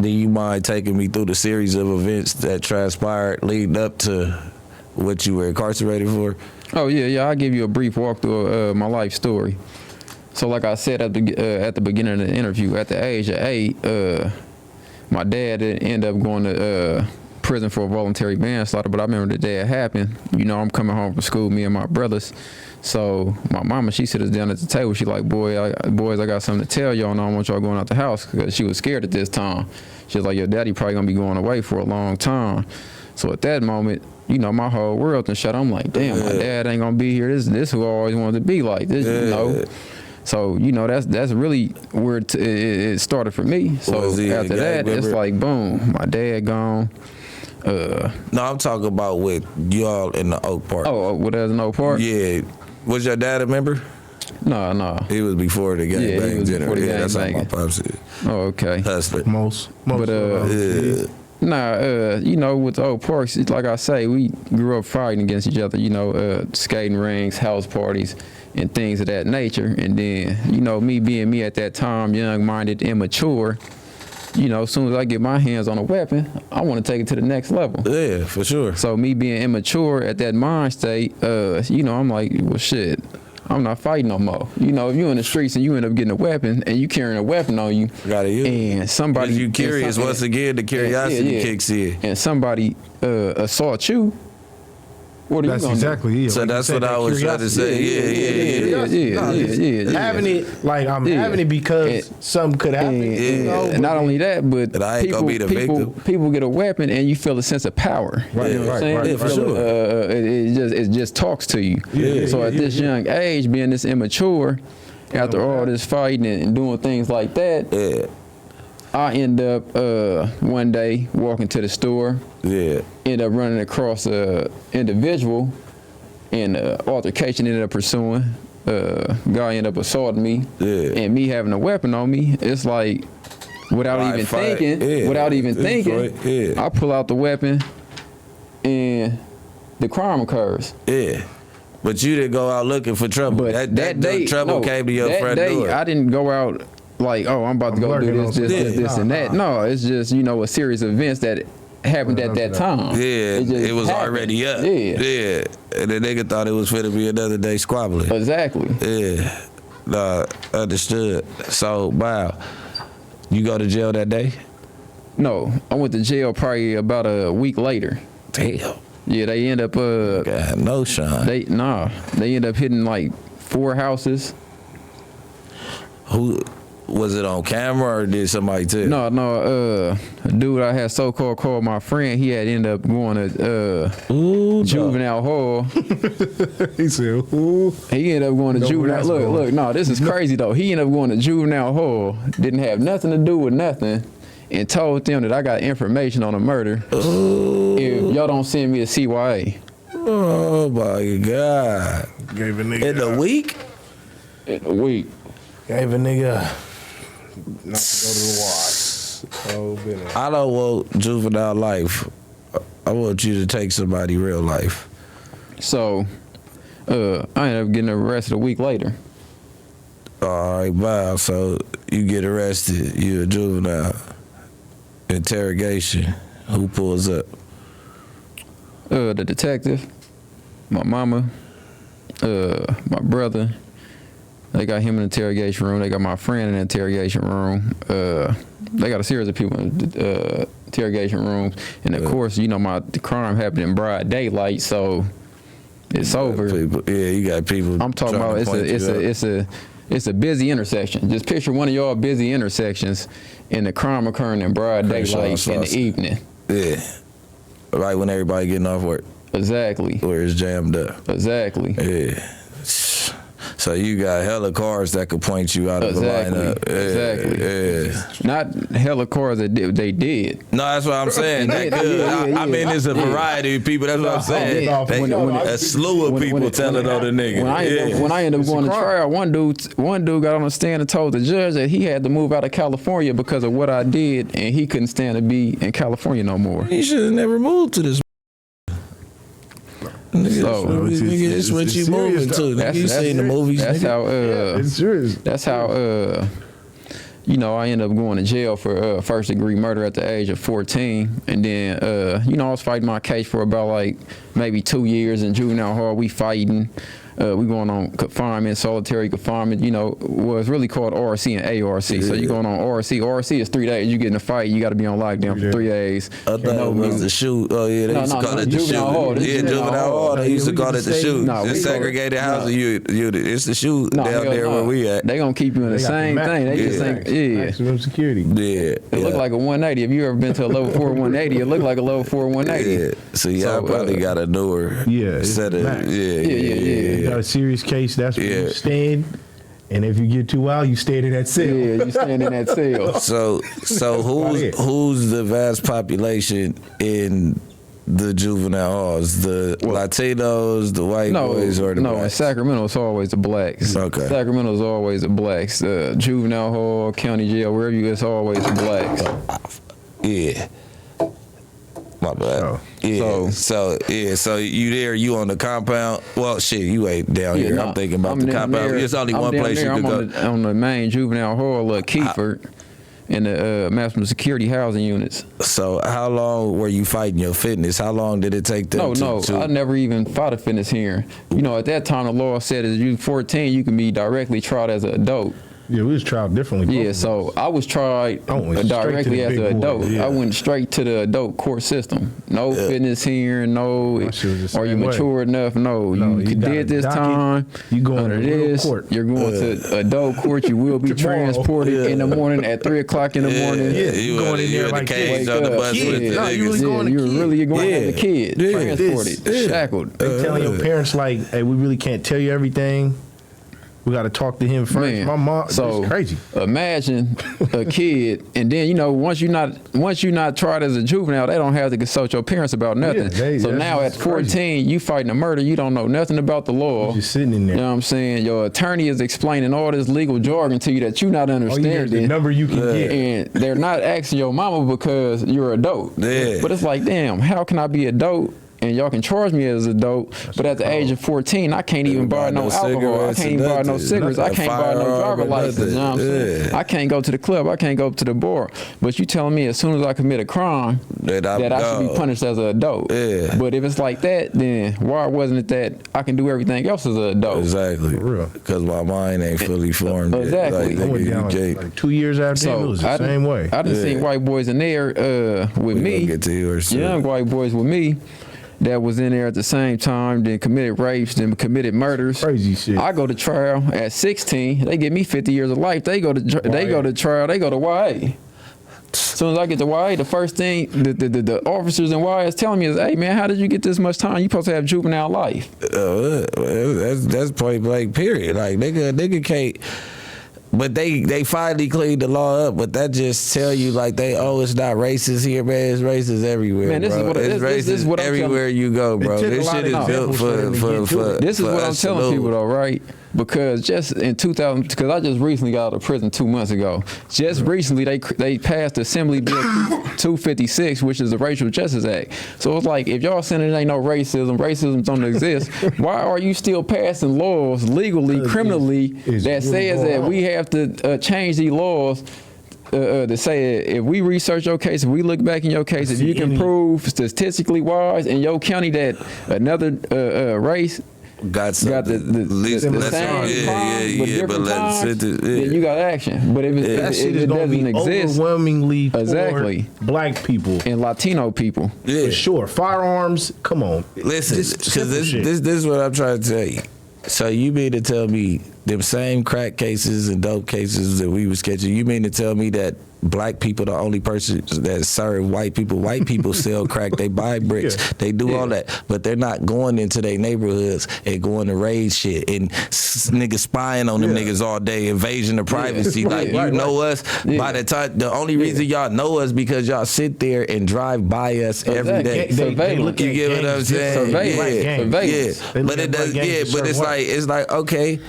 do you mind taking me through the series of events that transpired leading up to what you were incarcerated for? Oh yeah. I'll give you a brief walkthrough of my life story. So like I said at the beginning of the interview, at the age of 8, my dad ended up going to prison for voluntary manslaughter. But I remember the day it happened. You know, I'm coming home from school, me and my brothers. So my mama, she sit us down at the table. She like, boys, I got something to tell y'all, and I don't want y'all going out the house, because she was scared at this time. She was like, your daddy probably gonna be going away for a long time. So at that moment, you know, my whole world done shut. I'm like, damn, my dad ain't gonna be here. This who I always wanted to be like. This, you know. So, you know, that's really where it started for me. So after that, it's like, boom, my dad gone. No, I'm talking about with y'all in the Oak Park. Oh, what as in Oak Park? Yeah. Was your dad a member? No. He was before the gang he bang. was before the gang that's bang. how my pops said. Oh, okay. Hustler. Most But you know, with the Oak Parks, like I say, we grew up fighting against each other. You know, skating rings, house parties, and things of that nature. And then, you know, me being me at that time, young-minded, immature. You know, as soon as I get my hands on a weapon, I want to take it to the next level. Yeah, for sure. So me being immature at that mind state, you know, I'm like, well, shit, I'm not fighting no more. You know, if you in the streets and you end up getting a weapon and you carrying a weapon on you, gotta use and somebody, you curious once again, the curiosity kicks in, and somebody assault you. What are that's you gonna exactly do? it. So like that's what I was trying to say. Yeah. Having it, like I'm having it because something could happen. And not only that, but I ain't gonna be the victim. People get a weapon and you feel a sense of power. Right, you know what I'm saying? Yeah, for sure. It just talks to you. So at this young age, being this immature, after all this fighting and doing things like that, I end up one day walking to the store. End up running across a individual, and altercation ended up pursuing. Guy ended up assaulting me, and me having a weapon on me. It's like, without even thinking, I pull out the weapon, and the crime occurs. But you didn't go out looking for trouble. But that day, trouble came to your front door. I didn't go out like, oh, I'm about to go do this, and that. No, it's just, you know, a series of events that happened at that time. It was happened. Already up. And the nigga thought it was finna be another day squabbling. Exactly. Nah, understood. So, wow. You go to jail that day? No, I went to jail probably about a week later. Damn. Yeah, they end up God, no, Sean. They end up hitting like 4 houses. Who was it on camera or did somebody tell? No, a dude I had so-called called my friend, he had ended up going to juvenile hall. He said, "Ooh." He ended up going to juvenile. Look, no, this is crazy though. He ended up going to juvenile hall, didn't have nothing to do with nothing, and told them that I got information on a murder. If y'all don't send me to CYA. Oh my God. Gave a nigga In a week? In a week. Gave a nigga not to go to the wash. Oh, I don't want juvenile life. I want you to take somebody real life. So, I ended up getting arrested a week later. All right, wow. So you get arrested. You a juvenile. Interrogation. Who pulls up? The detective, my mama, my brother. They got him in the interrogation room. They got my friend in the interrogation room. They got a series of people in the interrogation rooms. And of course, you know, the crime happened in broad daylight, so it's over. You got people. I'm talking about it's a busy intersection. Just picture one of y'all busy intersections, and the crime occurring in broad daylight in the evening. Yeah, right when everybody getting off work. Exactly. Where it's jammed up. Exactly. Yeah. So you got hella cars that could point you out of the lineup. Exactly. Not hella cars that they did. No, that's what I'm saying. That could. I mean, there's a variety of people. That's what I'm saying. A slew of people telling on the nigga. When I ended up going to trial, one dude got on the stand and told the judge that he had to move out of California because of what I did, and he couldn't stand to be in California no more. He should have never moved to this. So it's what you moving to. You seen the movies. That's how. It's serious. That's how. you know, I ended up going to jail for first degree murder at the age of 14. And then, you know, I was fighting my case for about like maybe 2 years in juvenile hall. We fighting. We going on confinement, solitary confinement, you know, was really called RC and ARC. So you going on RC. RC is 3 days. You get in a fight, you got to be on lockdown for 3 days. I thought it was the shoot. Oh, yeah, they used to call it the shoot. Yeah, juvenile hall. They used to call it the shoot. It's segregated housing unit. It's the shoot down there where we at. They going to keep you in the same thing. They just think, maximum security. Yeah. It look like a 180. If you ever been to a level 4 180, it look like a level 4 180. Yeah. So y'all probably got a newer set of, You got a serious case, that's where you stand. And if you get too wild, you stay in that cell. Yeah, you stand in that cell. So who's the vast population in the juvenile halls? The Latinos, the white boys, or the blacks? In Sacramento, it's always the blacks. Okay. Sacramento is always the blacks. Juvenile hall, county jail, wherever you go, it's always the blacks. Yeah. My bad. Oh. Yeah. So you there? You on the compound? Well, shit, you ain't down here. I'm thinking about the compound. There's only one place you could go. On the main juvenile hall, Keyford, in the maximum security housing units. So how long were you fighting your fitness? How long did it take them? I never even fought a fitness hearing. You know, at that time the law said as you 14, you can be directly tried as an adult. Yeah, we was tried differently. Yeah, so I was tried directly as an adult. I went straight to the adult court system. No fitness hearing, no, are you mature enough? No, you did this time. You going under this, court. You're going to adult court. You will be transported in the morning at 3 o'clock in the morning. Yeah, you going in there like cage on the bus with the niggas. You really going you're really going as a kid, transported, shackled. They telling your parents like, hey, we really can't tell you everything. We got to talk to him first. Man, my mom, so it's crazy. Imagine a kid, and then, you know, once you're not tried as a juvenile, they don't have to consult your parents about nothing. So now at 14, you fighting a murder, you don't know nothing about the law. You're just sitting in there. You know what I'm saying? Your attorney is explaining all this legal jargon to you that you not understanding. The number you can get. And they're not asking your mama because you're an adult. Yeah. But it's like, damn, how can I be adult? And y'all can charge me as an adult, but at the age of 14, I can't even buy no alcohol. I can't even buy no cigarettes. I can't buy no driver license. You know what I'm saying? I can't go to the club. I can't go to the bar. But you telling me as soon as I commit a crime that I should be punished as an adult. Yeah. But if it's like that, then why wasn't it that I can do everything else as an adult? Exactly. Because my mind ain't fully formed. Exactly. I went down like 2 years after it was the same way. I done seen white boys in there with me. Get to yours, young white boys with me. That was in there at the same time, then committed rapes, then committed murders. Crazy shit. I go to trial at 16. They give me 50 years of life. They go to trial. They go to YA. As soon as I get to YA, the first thing the officers in YA is telling me is, "Hey man, how did you get this much time? You supposed to have juvenile life." That's point blank. Period. Like nigga can't. But they finally cleaned the law up, but that just tell you like it's not racist here, man. It's racist everywhere, man, this bro. Is racist what everywhere you go, bro. This shit is built for This is what I'm telling people though, right? Because just in 2000, because I just recently got out of prison 2 months ago. Just recently, they passed Assembly Bill 256, which is the Racial Justice Act. So it's like, if y'all saying there ain't no racism don't exist, why are you still passing laws legally, criminally, that says that we have to change these laws to say if we research your case, if we look back in your case, if you can prove statistically wise in your county that another race got the same crime, but different times, then you got action. But if it doesn't exist, overwhelmingly exactly black people and Latino people, for sure. Firearms, come on. Listen, because this is what I'm trying to tell you. So you mean to tell me them same crack cases and dope cases that we was catching, you mean to tell me that black people the only person that serve white people? White people sell crack, they buy bricks, they do all that, but they're not going into their neighborhoods and going to raid shit and niggas spying on them niggas all day, invasion of privacy. You know us. By the time, the only reason y'all know us because y'all sit there and drive by us every day. They look you get what I'm saying? Surveillance. But it does. But it's like okay.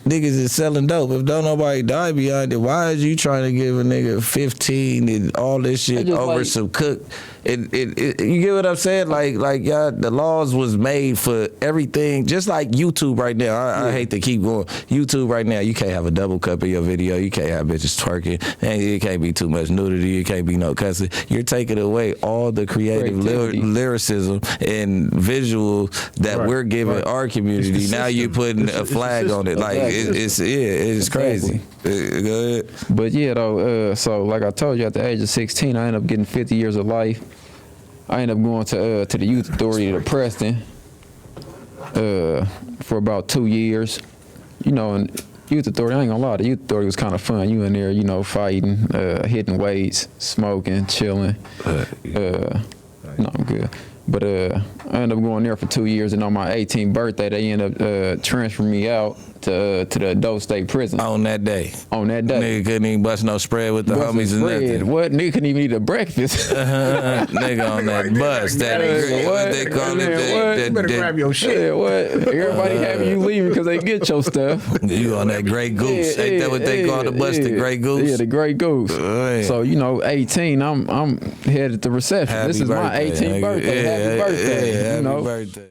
niggas is selling dope. If don't nobody die behind it, why is you trying to give a nigga 15 and all this shit over like, some cook? You get what I'm saying? Like y'all, the laws was made for everything. Just like YouTube right now. I hate to keep going. YouTube right now, you can't have a double cup in your video. You can't have bitches twerking. And it can't be too much nudity. It can't be no cussing. You're taking away all the creative lyricism and visual that we're giving our community. Now you're putting a flag on it. Like it's crazy. Go ahead. But yeah, though. So like I told you, at the age of 16, I ended up getting 50 years of life. I ended up going to the youth authority to Preston for about 2 years. You know, and youth authority, I ain't gonna lie, the youth authority was kind of fun. You in there, you know, fighting, hitting weights, smoking, chilling. No, I'm good. But I ended up going there for 2 years, and on my 18th birthday, they ended up transferring me out to the adult state prison. On that day. On that day. Nigga couldn't even bust no spread with the homies and nothing. What? Nigga couldn't even eat a breakfast. Nigga on that bus. What they call it? You better grab your shit. Yeah, what? Everybody having you leaving because they get your stuff. You on that Grey Goose. Ain't that what they call the bus, the Grey Goose? Yeah, the Grey Goose. So, you know, 18, I'm headed to reception. This is my 18th birthday. Happy birthday. Happy you know? birthday.